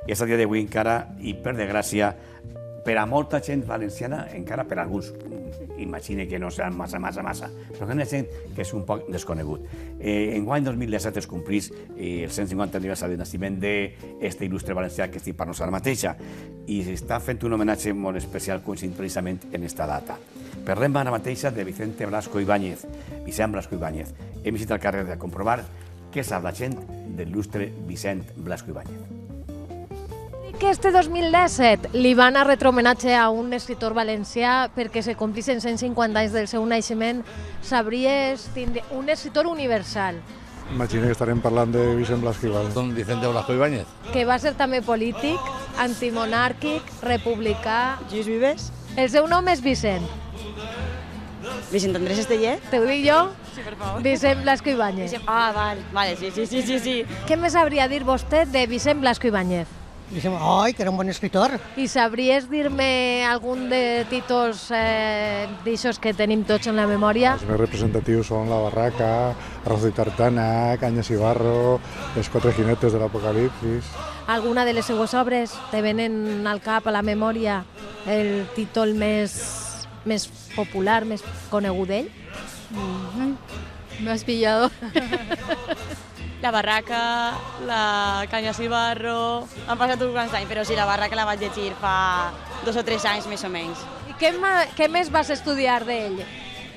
i és a dia d'avui encara, i per desgràcia, per a molta gent valenciana, encara per a alguns, imagine que no serà massa, però que hi ha gent que és un poc desconegut. Enguany 2017 es complís el 150 aniversari de naixement d'este il·lustre valencià que estic parlant ara mateixa, i s'està fent un homenatge molt especial coincidint precisament en esta data. Parlem ara mateixa de Vicente Blasco Ibáñez, Vicent Blasco Ibáñez. Hem visitat el carrer de comprovar què sap la gent de l'il·lustre Vicent Blasco Ibáñez. Que este 2017 li van a retre homenatge a un escritor valencià perquè se complissin 150 anys del seu naixement, sabries tindre un escritor universal. Imagina que estarem parlant de Vicent Blasco Ibáñez. Don Vicente Blasco Ibáñez. Que va ser també polític, antimonàrquic, republicà. Lluís Vives. El seu nom és Vicent. Vicent Andrés Estellet. Te ho dic jo? Sí, per favor. Vicent Blasco Ibáñez. Ah, vale, sí. Què me sabria dir vostè de Vicent Blasco Ibáñez? Dicem, ai, que era un bon escritor. I sabries dir-me algun de títols d'aixòs que tenim tots en la memòria? Els més representatius són La Barraca, Arroz de Tartana, Cañas y Barro, Els quatre jinetes de l'Apocalipsis. Alguna de les seues obres te venen al cap, a la memòria, el títol més popular, més conegut d'ell? Me has pillado. La Barraca, la Cañas y Barro... Han passat uns quants anys, però sí, la Barraca la vaig llegir fa 2 o 3 anys, més o menys. I què més vas estudiar d'ell?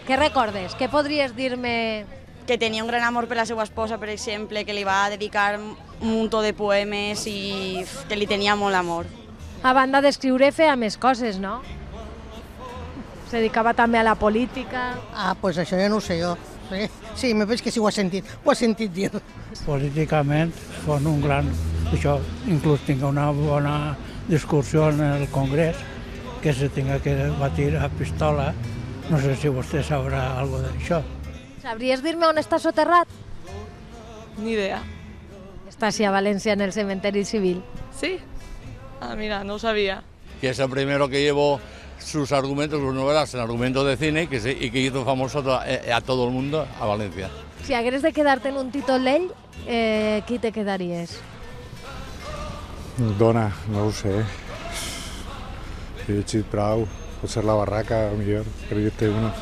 Què recordes? Què podries dir-me? Que tenia un gran amor per la seva esposa, per exemple, que li va dedicar un munt de poemes i que li tenia molt amor. A banda d'escriure, feia més coses, no? Se dedicava també a la política. Ah, pues això ja no ho sé jo. Sí, me veig que sí ho has sentit dir. Políticament són un gran... Això, inclús tinc una bona discussió en el Congrés que se tinga que batir a pistola. No sé si vostè sabrà alguna d'això. Sabries dir-me on està soterrat? Ni idea. Està així a València, en el cementeri civil. ¿Sí? Ah, mira, no sabía. Que es el primero que llevó sus argumentos, sus novelas en argumentos de cine y que hizo famoso a todo el mundo, a Valencia. Si hagueres de quedar-te en un títol d'ell, qui te quedaries? Dona, no ho sé. He llegit prou. Pot ser La Barraca, millor, per dir-te una.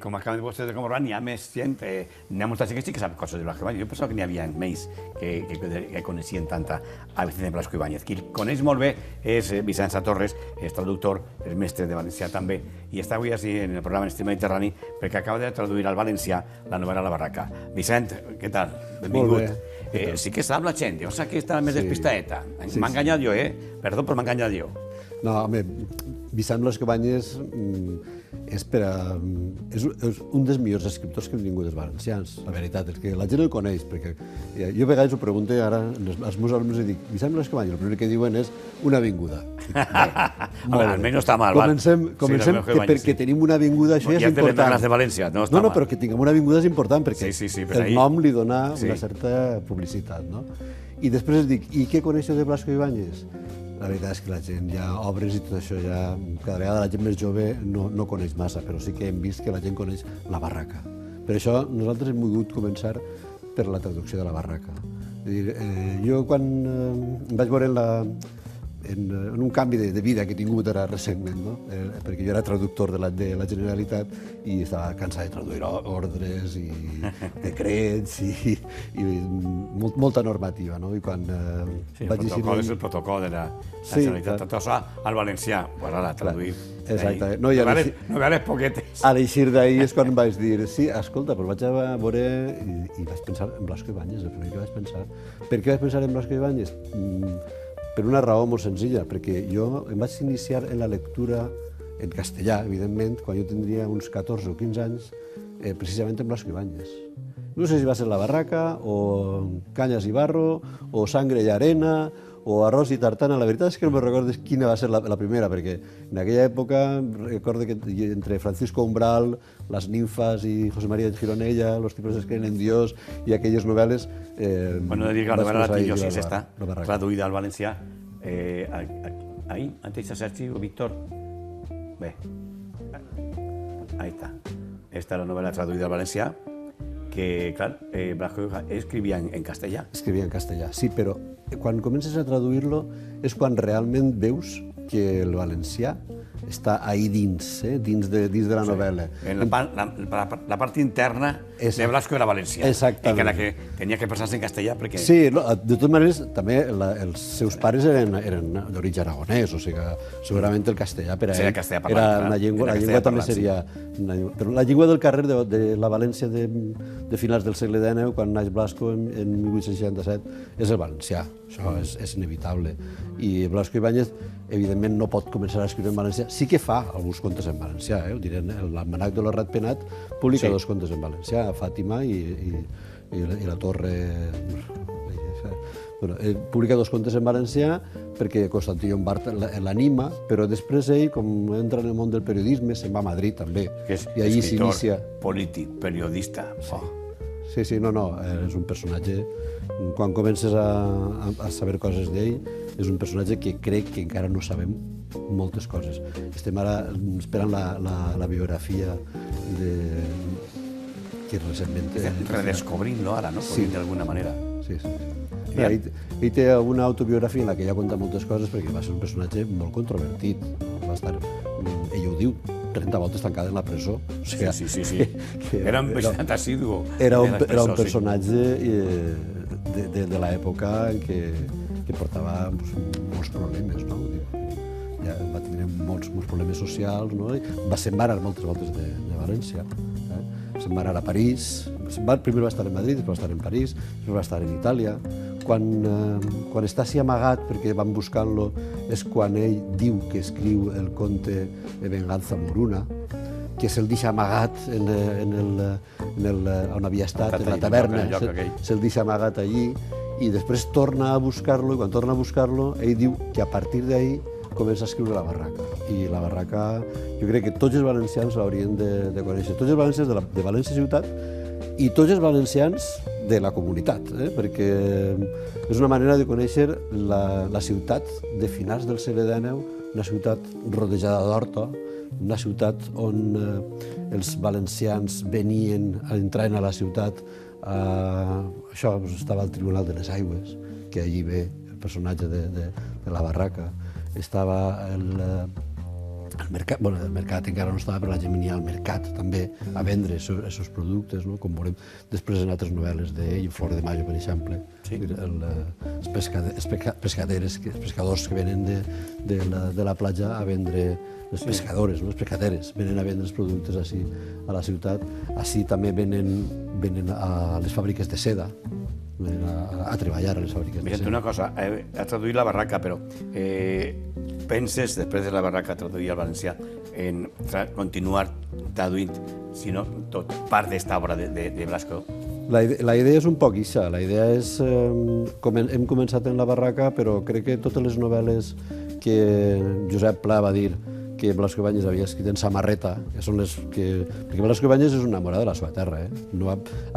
Com acaben vostès de comprovar, n'hi ha més gent, n'hi ha molta gent que sí que sap coses de Blasco Ibáñez. Jo pensava que n'hi havia més que coneixien tant a Vicente Blasco Ibáñez. Qui el coneix molt bé és Vicenç Torres, és traductor, és mestre de valencià també, i està avui així en el programa Estil Mediterrani perquè acaba de traduir al valencià la novel·la La Barraca. Vicent, què tal? Benvingut. Molt bé. Sí que sap la gent, jo sé que està més despistadeta. M'ha enganyat jo, Perdó, però m'ha enganyat jo. No, home, Vicent Blasco Ibáñez és un dels millors escriptors que hem tingut els valencians. La veritat és que la gent el coneix, perquè jo a vegades ho pregunto ara als meus alumnes i dic, Vicent Blasco Ibáñez, el primer que diuen és una avinguda. Almenys no està mal. Comencem que perquè tenim una avinguda, això ja és important. Ja té les de València, no està mal. No, però que tinguem una avinguda és important, perquè el nom li dona una certa publicitat, no? I després dic, i què coneixes de Blasco Ibáñez? La veritat és que la gent ja, obres i tot això, ja cada vegada la gent més jove no coneix massa, però sí que hem vist que la gent coneix La Barraca. Per això nosaltres hem volgut començar per la traducció de La Barraca. És a dir, jo quan vaig veure en un canvi de vida que he tingut ara recentment, no? Perquè jo era traductor de la Generalitat i estava cansat de traduir ordres i decrets i molta normativa, no? I quan vaig decidir... El protocol és el protocol de la Generalitat. Tot això al valencià, ara traduït. Exacte. No ve a les poquetes. A l'eixir d'ahir és quan vaig dir, sí, escolta, però vaig a veure i vaig pensar en Blasco Ibáñez, el primer que vaig pensar. Per què vaig pensar en Blasco Ibáñez? Per una raó molt senzilla, perquè jo em vaig iniciar en la lectura en castellà, evidentment, quan jo tindria uns 14 o 15 anys, precisament en Blasco Ibáñez. No sé si va ser La Barraca, o Cañas y Barro, o Sangre y Arena, o Arroz y Tartana. La veritat és que no me recordo quina va ser la primera, perquè en aquella època recordo que entre Francisco Umbral, Las ninfas i José María de Gironella, Los tipos que creen en Dios i aquelles novel·les... Bueno, de dir que la novel·la la tinc jo, si és esta, traduïda al valencià. Ahí, antes de Sergi o Víctor. Bé, ahí está. Esta es la novel·la traduïda al valencià, perquè, clar, Blasco escrivia en castellà. Escrivia en castellà, sí, però quan comences a traduir-lo és quan realment veus que el valencià està ahí dins, dins de la novel·la. La part interna de Blasco era valencià. Exactament. En la que tenia que passar-se en castellà perquè... Sí, de totes maneres, també els seus pares eren d'origen aragonès, o sigui, segurament el castellà per a ell era una llengua, la llengua també seria... Però la llengua del carrer de la València de finals del segle XIX, quan naix Blasco en 1867, és el valencià. Això és inevitable. I Blasco Ibáñez, evidentment, no pot començar a escriure en valencià. Sí que fa alguns contes en valencià, ho diré, l'Almanac de l'Horrat Penat publica 2 contes en valencià, Fàtima i la Torre... Publica 2 contes en valencià perquè Constantí Llombart l'anima, però després ell, com entra en el món del periodisme, se'n va a Madrid també. És escriptor, polític, periodista. Sí, no, és un personatge... Quan comences a saber coses d'ell, és un personatge que crec que encara no sabem moltes coses. Estem ara esperant la biografia que recentment... Redescobrint-lo ara, no? Sí. D'alguna manera. Sí. Ell té una autobiografia en la que ja conta moltes coses perquè va ser un personatge molt controvertit. Va estar, ell ho diu, 30 voltes tancada en la presó. Sí. Era un bastant assidu. Era un personatge de l'època en què portava molts problemes, no? Ja va tenir molts problemes socials, no? Va se'n va anar moltes voltes de València. Se'n va anar a París, primer va estar en Madrid, després va estar en París, després va estar en Itàlia. Quan està així amagat, perquè van buscant-lo, és quan ell diu que escriu el conte de Venganza Moruna, que se'l deixa amagat on havia estat, en la taverna, se'l deixa amagat allí, i després torna a buscar-lo, i quan torna a buscar-lo, ell diu que a partir d'ahí comença a escriure La Barraca. I La Barraca, jo crec que tots els valencians l'haurien de conèixer. Tots els valencians de València ciutat i tots els valencians de la comunitat, perquè és una manera de conèixer la ciutat de finals del segle XIX, una ciutat rodejada d'horta, una ciutat on els valencians entraven a la ciutat. Això estava al Tribunal de les Aigües, que allí ve el personatge de La Barraca. Estava el mercat, el mercat encara no estava, però la gent venia al mercat també a vendre els seus productes, com veurem després en altres novel·les d'ell, Flor de Mayo, per exemple, els pescadors que venen de la platja a vendre, les pescadores, les pescaderes, venen a vendre els productes així a la ciutat. Així també venen a les fàbriques de seda, a treballar a les fàbriques de seda. Una cosa, has traduït La Barraca, però penses, després de La Barraca, traduir al valencià, en continuar traduint, si no tot, part d'esta obra de Blasco? La idea és un poc ixa. La idea és... Hem començat en La Barraca, però crec que totes les novel·les que Josep Pla va dir que Blasco Ibáñez havia escrit en samarreta, que són les que... Perquè Blasco Ibáñez és un enamorat de la seva terra,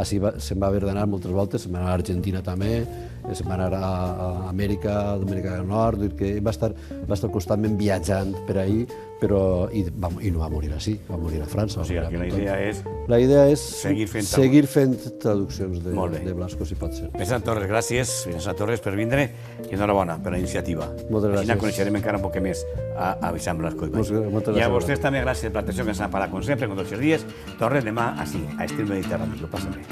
se'n va haver d'anar moltes voltes, se'n va anar a Argentina també, se'n va anar a Amèrica del Nord, que va estar constantment viatjant per ahí, i no va morir així, va morir a França. O sigui, que la idea és seguir fent traduccions de Blasco, si pot ser. Vicenç Torres, gràcies, Vicenç Torres, per vindre, i enhorabona per la iniciativa. Moltes gràcies. Així coneixerem encara un poc més a Vicent Blasco Ibáñez. I a vostès també gràcies per l'atenció que ens ha parat, com sempre, com tots els dies. Tornem demà així, a Estil Mediterrani. Que ho passen bé.